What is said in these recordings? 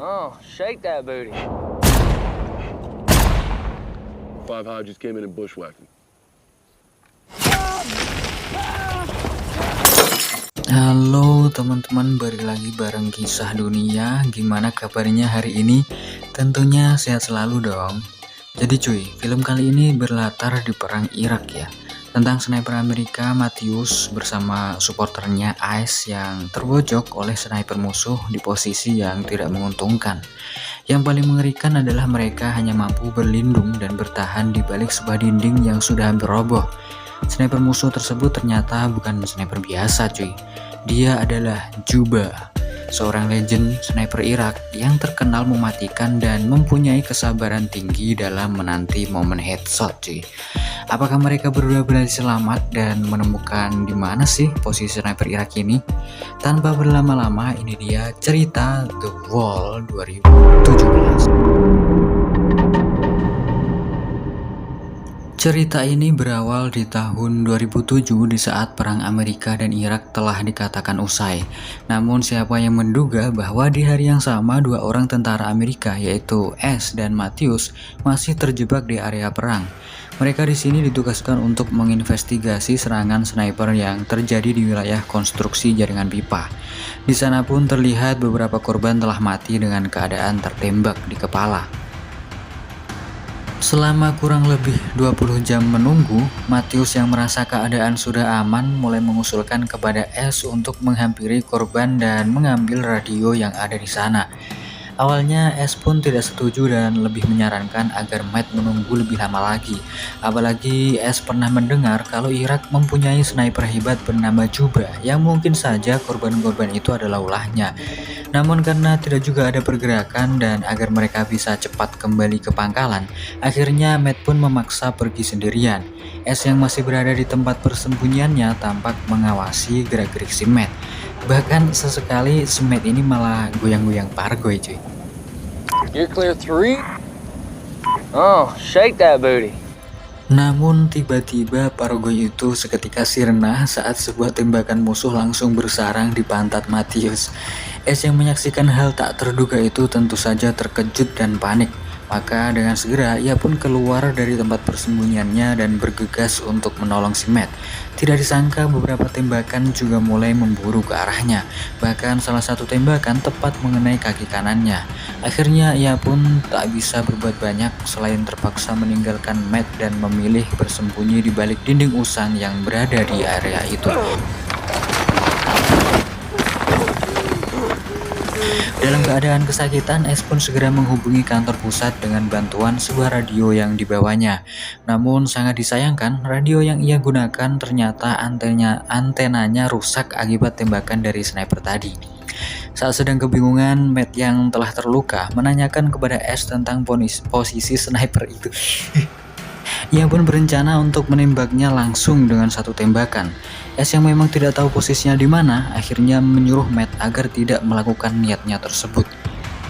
Oh, shake that booty. Five High just came in and bushwhacked him. Halo teman-teman, balik lagi bareng Kisah Dunia. Gimana kabarnya hari ini? Tentunya sehat selalu dong. Jadi cuy, film kali ini berlatar di perang Irak ya. Tentang sniper Amerika Matthews bersama supporternya Ice yang terbojok oleh sniper musuh di posisi yang tidak menguntungkan. Yang paling mengerikan adalah mereka hanya mampu berlindung dan bertahan di balik sebuah dinding yang sudah hampir roboh. Sniper musuh tersebut ternyata bukan sniper biasa cuy. Dia adalah Juba, seorang legend sniper Irak yang terkenal mematikan dan mempunyai kesabaran tinggi dalam menanti momen headshot cuy. Apakah mereka berdua berhasil selamat dan menemukan di mana sih posisi sniper Irak ini? Tanpa berlama-lama, ini dia cerita The Wall 2017. Cerita ini berawal di tahun 2007 di saat perang Amerika dan Irak telah dikatakan usai. Namun siapa yang menduga bahwa di hari yang sama dua orang tentara Amerika yaitu S dan Matthews masih terjebak di area perang. Mereka di sini ditugaskan untuk menginvestigasi serangan sniper yang terjadi di wilayah konstruksi jaringan pipa. Di sana pun terlihat beberapa korban telah mati dengan keadaan tertembak di kepala. Selama kurang lebih 20 jam menunggu, Matthews yang merasa keadaan sudah aman mulai mengusulkan kepada S untuk menghampiri korban dan mengambil radio yang ada di sana. Awalnya S pun tidak setuju dan lebih menyarankan agar Matt menunggu lebih lama lagi. Apalagi S pernah mendengar kalau Irak mempunyai sniper hebat bernama Juba yang mungkin saja korban-korban itu adalah ulahnya. Namun karena tidak juga ada pergerakan dan agar mereka bisa cepat kembali ke pangkalan, akhirnya Matt pun memaksa pergi sendirian. S yang masih berada di tempat persembunyiannya tampak mengawasi gerak-gerik si Matt. Bahkan sesekali si Matt ini malah goyang-goyang pargoy cuy. You're clear 3? Oh, shake that booty. Namun tiba-tiba pargoy itu seketika sirna saat sebuah tembakan musuh langsung bersarang di pantat Matthews. S yang menyaksikan hal tak terduga itu tentu saja terkejut dan panik. Maka dengan segera ia pun keluar dari tempat persembunyiannya dan bergegas untuk menolong si Matt. Tidak disangka beberapa tembakan juga mulai memburu ke arahnya. Bahkan salah satu tembakan tepat mengenai kaki kanannya. Akhirnya ia pun tak bisa berbuat banyak selain terpaksa meninggalkan Matt dan memilih bersembunyi di balik dinding usang yang berada di area itu. Dalam keadaan kesakitan, S pun segera menghubungi kantor pusat dengan bantuan sebuah radio yang dibawanya. Namun sangat disayangkan, radio yang ia gunakan ternyata antenanya rusak akibat tembakan dari sniper tadi. Saat sedang kebingungan, Matt yang telah terluka menanyakan kepada S tentang posisi sniper itu. Ia pun berencana untuk menembaknya langsung dengan satu tembakan. S yang memang tidak tahu posisinya di mana, akhirnya menyuruh Matt agar tidak melakukan niatnya tersebut.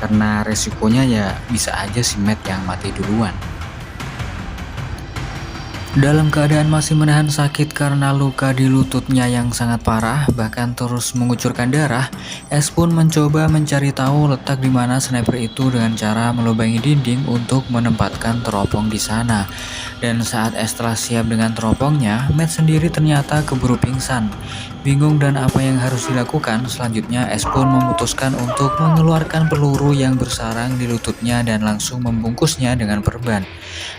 Karena resikonya ya bisa aja si Matt yang mati duluan. Dalam keadaan masih menahan sakit karena luka di lututnya yang sangat parah, bahkan terus mengucurkan darah, S pun mencoba mencari tahu letak di mana sniper itu dengan cara melubangi dinding untuk menempatkan teropong di sana. Dan saat S telah siap dengan teropongnya, Matt sendiri ternyata keburu pingsan. Bingung dan apa yang harus dilakukan, selanjutnya S pun memutuskan untuk mengeluarkan peluru yang bersarang di lututnya dan langsung membungkusnya dengan perban.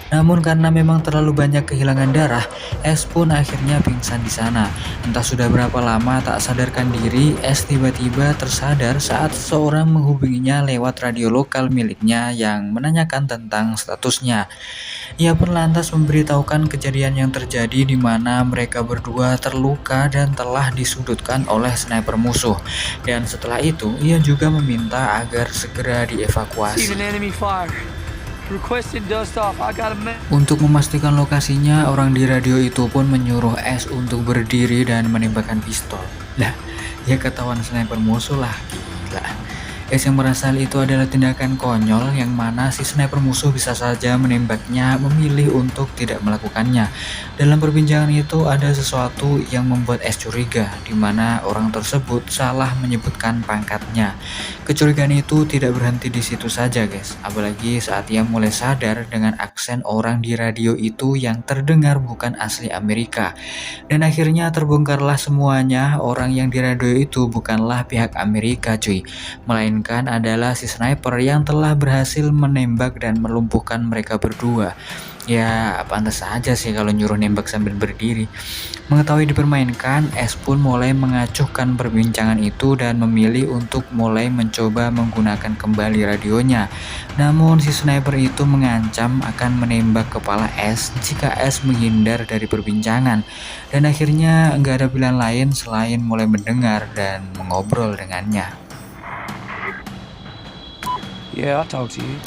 Namun karena memang terlalu banyak kehilangan darah, S pun akhirnya pingsan di sana. Entah sudah berapa lama tak sadarkan diri, S tiba-tiba tersadar saat seseorang menghubunginya lewat radio lokal miliknya yang menanyakan tentang statusnya. Ia pun lantas memberitahukan kejadian yang terjadi di mana mereka berdua terluka dan telah disudutkan oleh sniper musuh. Dan setelah itu, ia juga meminta agar segera dievakuasi. Untuk memastikan lokasinya, orang di radio itu pun menyuruh S untuk berdiri dan menembakkan pistol. Lah, ya ketahuan sniper musuh lah, gila. S yang merasa hal itu adalah tindakan konyol yang mana si sniper musuh bisa saja menembaknya, memilih untuk tidak melakukannya. Dalam perbincangan itu ada sesuatu yang membuat S curiga, di mana orang tersebut salah menyebutkan pangkatnya. Kecurigaan itu tidak berhenti di situ saja guys, apalagi saat ia mulai sadar dengan aksen orang di radio itu yang terdengar bukan asli Amerika. Dan akhirnya terbongkarlah semuanya, orang yang di radio itu bukanlah pihak Amerika cuy, melainkan adalah si sniper yang telah berhasil menembak dan melumpuhkan mereka berdua. Ya, pantas saja sih kalau nyuruh nembak sambil berdiri. Mengetahui dipermainkan, S pun mulai mengacuhkan perbincangan itu dan memilih untuk mulai mencoba menggunakan kembali radionya. Namun si sniper itu mengancam akan menembak kepala S jika S menghindar dari perbincangan. Dan akhirnya nggak ada pilihan lain selain mulai mendengar dan mengobrol dengannya. Yeah, I'll talk to you.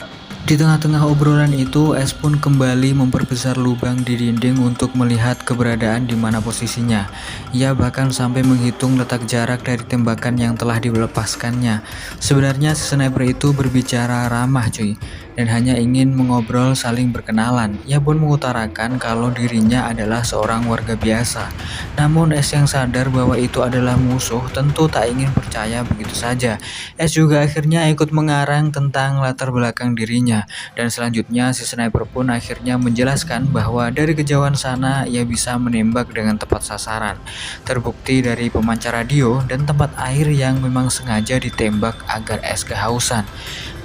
Di tengah-tengah obrolan itu, S pun kembali memperbesar lubang di dinding untuk melihat keberadaan di mana posisinya. Ia bahkan sampai menghitung letak jarak dari tembakan yang telah dilepaskannya. Sebenarnya si sniper itu berbicara ramah cuy, dan hanya ingin mengobrol saling berkenalan. Ia pun mengutarakan kalau dirinya adalah seorang warga biasa. Namun S yang sadar bahwa itu adalah musuh tentu tak ingin percaya begitu saja. S juga akhirnya ikut mengarang tentang latar belakang dirinya. Dan selanjutnya si sniper pun akhirnya menjelaskan bahwa dari kejauhan sana ia bisa menembak dengan tepat sasaran. Terbukti dari pemancar radio dan tempat air yang memang sengaja ditembak agar S kehausan.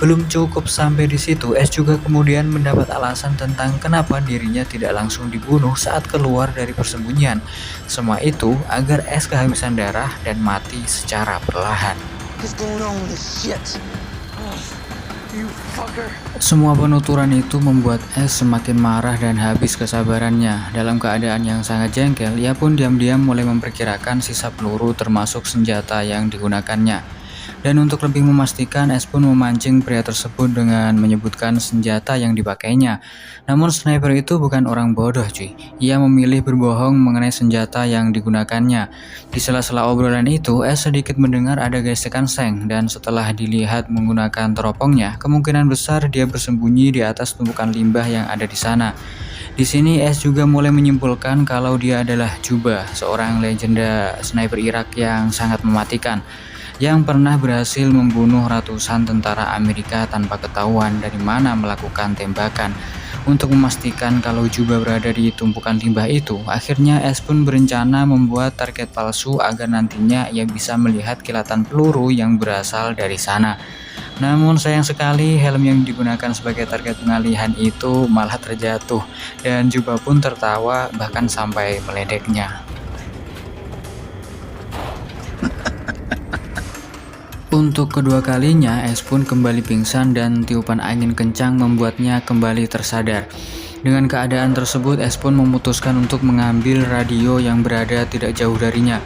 Belum cukup sampai di situ, S juga kemudian mendapat alasan tentang kenapa dirinya tidak langsung dibunuh saat keluar dari persembunyian. Semua itu agar S kehabisan darah dan mati secara perlahan. What's going on with this shit? You fucker. Semua penuturan itu membuat S semakin marah dan habis kesabarannya. Dalam keadaan yang sangat jengkel, ia pun diam-diam mulai memperkirakan sisa peluru termasuk senjata yang digunakannya. Dan untuk lebih memastikan, S pun memancing pria tersebut dengan menyebutkan senjata yang dipakainya. Namun sniper itu bukan orang bodoh cuy. Ia memilih berbohong mengenai senjata yang digunakannya. Di sela-sela obrolan itu, S sedikit mendengar ada gesekan seng, dan setelah dilihat menggunakan teropongnya, kemungkinan besar dia bersembunyi di atas tumpukan limbah yang ada di sana. Di sini S juga mulai menyimpulkan kalau dia adalah Juba, seorang legenda sniper Irak yang sangat mematikan, yang pernah berhasil membunuh ratusan tentara Amerika tanpa ketahuan dari mana melakukan tembakan. Untuk memastikan kalau Juba berada di tumpukan limbah itu, akhirnya S pun berencana membuat target palsu agar nantinya ia bisa melihat kilatan peluru yang berasal dari sana. Namun sayang sekali helm yang digunakan sebagai target pengalihan itu malah terjatuh, dan Juba pun tertawa bahkan sampai meledeknya. Untuk kedua kalinya, S pun kembali pingsan dan tiupan angin kencang membuatnya kembali tersadar. Dengan keadaan tersebut, S pun memutuskan untuk mengambil radio yang berada tidak jauh darinya.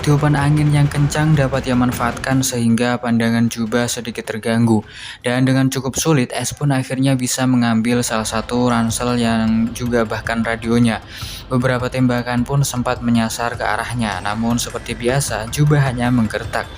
Tiupan angin yang kencang dapat ia manfaatkan sehingga pandangan Juba sedikit terganggu. Dan dengan cukup sulit, S pun akhirnya bisa mengambil salah satu ransel yang juga bahkan radionya. Beberapa tembakan pun sempat menyasar ke arahnya, namun seperti biasa, Juba hanya menggertak.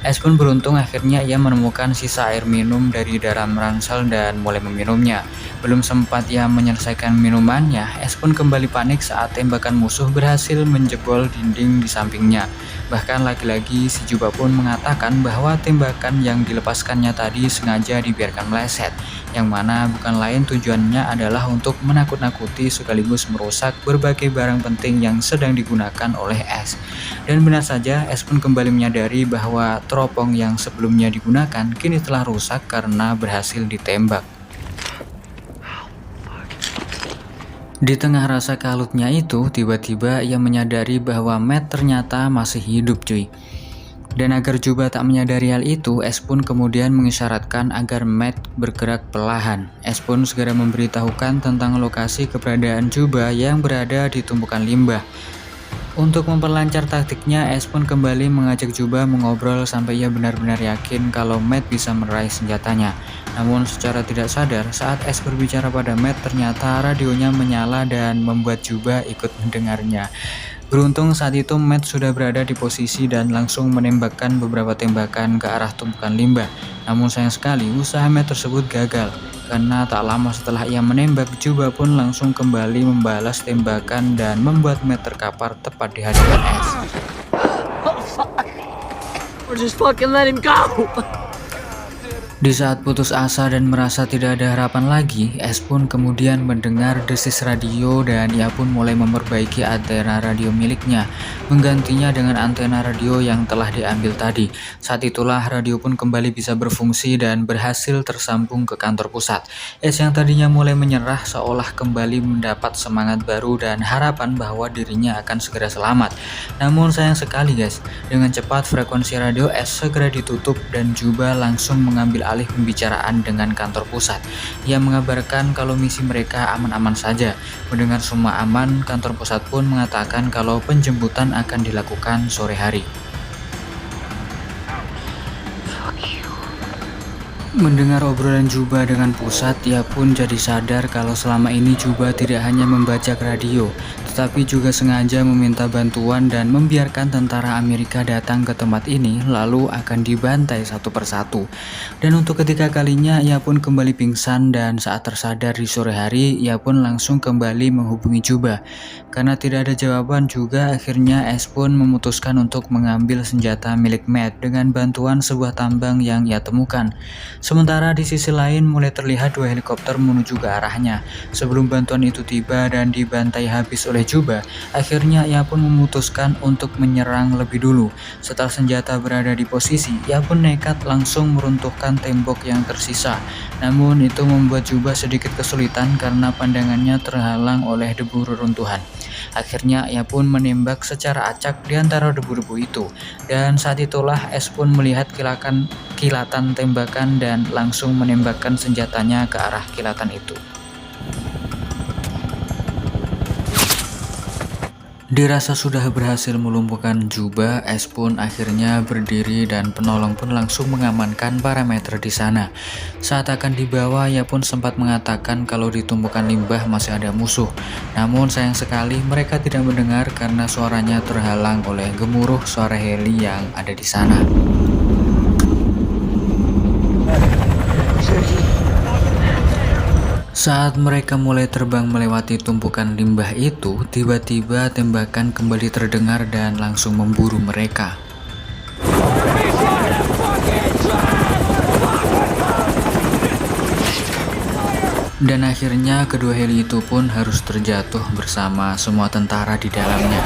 S pun beruntung akhirnya ia menemukan sisa air minum dari dalam ransel dan mulai meminumnya. Belum sempat ia menyelesaikan minumannya, S pun kembali panik saat tembakan musuh berhasil menjebol dinding di sampingnya. Bahkan lagi-lagi si Juba pun mengatakan bahwa tembakan yang dilepaskannya tadi sengaja dibiarkan meleset, yang mana bukan lain tujuannya adalah untuk menakut-nakuti sekaligus merusak berbagai barang penting yang sedang digunakan oleh S. Dan benar saja, S pun kembali menyadari bahwa teropong yang sebelumnya digunakan kini telah rusak karena berhasil ditembak. Di tengah rasa kalutnya itu, tiba-tiba ia menyadari bahwa Matt ternyata masih hidup cuy. Dan agar Juba tak menyadari hal itu, S pun kemudian mengisyaratkan agar Matt bergerak perlahan. S pun segera memberitahukan tentang lokasi keberadaan Juba yang berada di tumpukan limbah. Untuk memperlancar taktiknya, S pun kembali mengajak Juba mengobrol sampai ia benar-benar yakin kalau Matt bisa meraih senjatanya. Namun secara tidak sadar, saat S berbicara pada Matt, ternyata radionya menyala dan membuat Juba ikut mendengarnya. Beruntung saat itu Matt sudah berada di posisi dan langsung menembakkan beberapa tembakan ke arah tumpukan limbah. Namun sayang sekali usaha Matt tersebut gagal, karena tak lama setelah ia menembak, Juba pun langsung kembali membalas tembakan dan membuat Matt terkapar tepat di hadapan S. Or just fucking let him go. Di saat putus asa dan merasa tidak ada harapan lagi, S pun kemudian mendengar desis radio dan ia pun mulai memperbaiki antena radio miliknya, menggantinya dengan antena radio yang telah diambil tadi. Saat itulah radio pun kembali bisa berfungsi dan berhasil tersambung ke kantor pusat. S yang tadinya mulai menyerah seolah kembali mendapat semangat baru dan harapan bahwa dirinya akan segera selamat. Namun sayang sekali guys, dengan cepat frekuensi radio S segera ditutup dan Juba langsung mengambil alih pembicaraan dengan kantor pusat. Ia mengabarkan kalau misi mereka aman-aman saja. Mendengar semua aman, kantor pusat pun mengatakan kalau penjemputan akan dilakukan sore hari. Mendengar obrolan Juba dengan pusat, ia pun jadi sadar kalau selama ini Juba tidak hanya membajak radio, tetapi juga sengaja meminta bantuan dan membiarkan tentara Amerika datang ke tempat ini lalu akan dibantai satu persatu. Dan untuk ketiga kalinya ia pun kembali pingsan dan saat tersadar di sore hari ia pun langsung kembali menghubungi Juba. Karena tidak ada jawaban juga akhirnya S pun memutuskan untuk mengambil senjata milik Matt dengan bantuan sebuah tambang yang ia temukan. Sementara di sisi lain mulai terlihat dua helikopter menuju ke arahnya. Sebelum bantuan itu tiba dan dibantai habis oleh Juba, akhirnya ia pun memutuskan untuk menyerang lebih dulu. Setelah senjata berada di posisi, ia pun nekat langsung meruntuhkan tembok yang tersisa. Namun itu membuat Juba sedikit kesulitan karena pandangannya terhalang oleh debu reruntuhan. Akhirnya ia pun menembak secara acak di antara debu-debu itu. Dan saat itulah S pun melihat kilatan tembakan dan langsung menembakkan senjatanya ke arah kilatan itu. Dirasa sudah berhasil melumpuhkan Juba, S pun akhirnya berdiri dan penolong pun langsung mengamankan parameter di sana. Saat akan dibawa, ia pun sempat mengatakan kalau di tumpukan limbah masih ada musuh. Namun sayang sekali mereka tidak mendengar karena suaranya terhalang oleh gemuruh suara heli yang ada di sana. Saat mereka mulai terbang melewati tumpukan limbah itu, tiba-tiba tembakan kembali terdengar dan langsung memburu mereka. Dan akhirnya kedua heli itu pun harus terjatuh bersama semua tentara di dalamnya.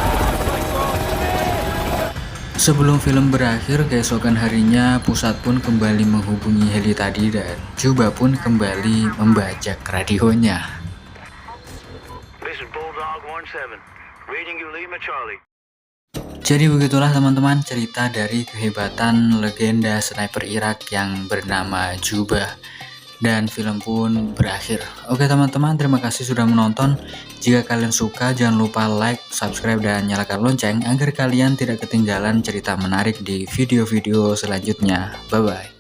Sebelum film berakhir, keesokan harinya pusat pun kembali menghubungi heli tadi dan Juba pun kembali membajak radionya. Jadi begitulah teman-teman cerita dari kehebatan legenda sniper Irak yang bernama Juba. Dan film pun berakhir. Oke teman-teman, terima kasih sudah menonton. Jika kalian suka, jangan lupa like, subscribe, dan nyalakan lonceng agar kalian tidak ketinggalan cerita menarik di video-video selanjutnya. Bye-bye.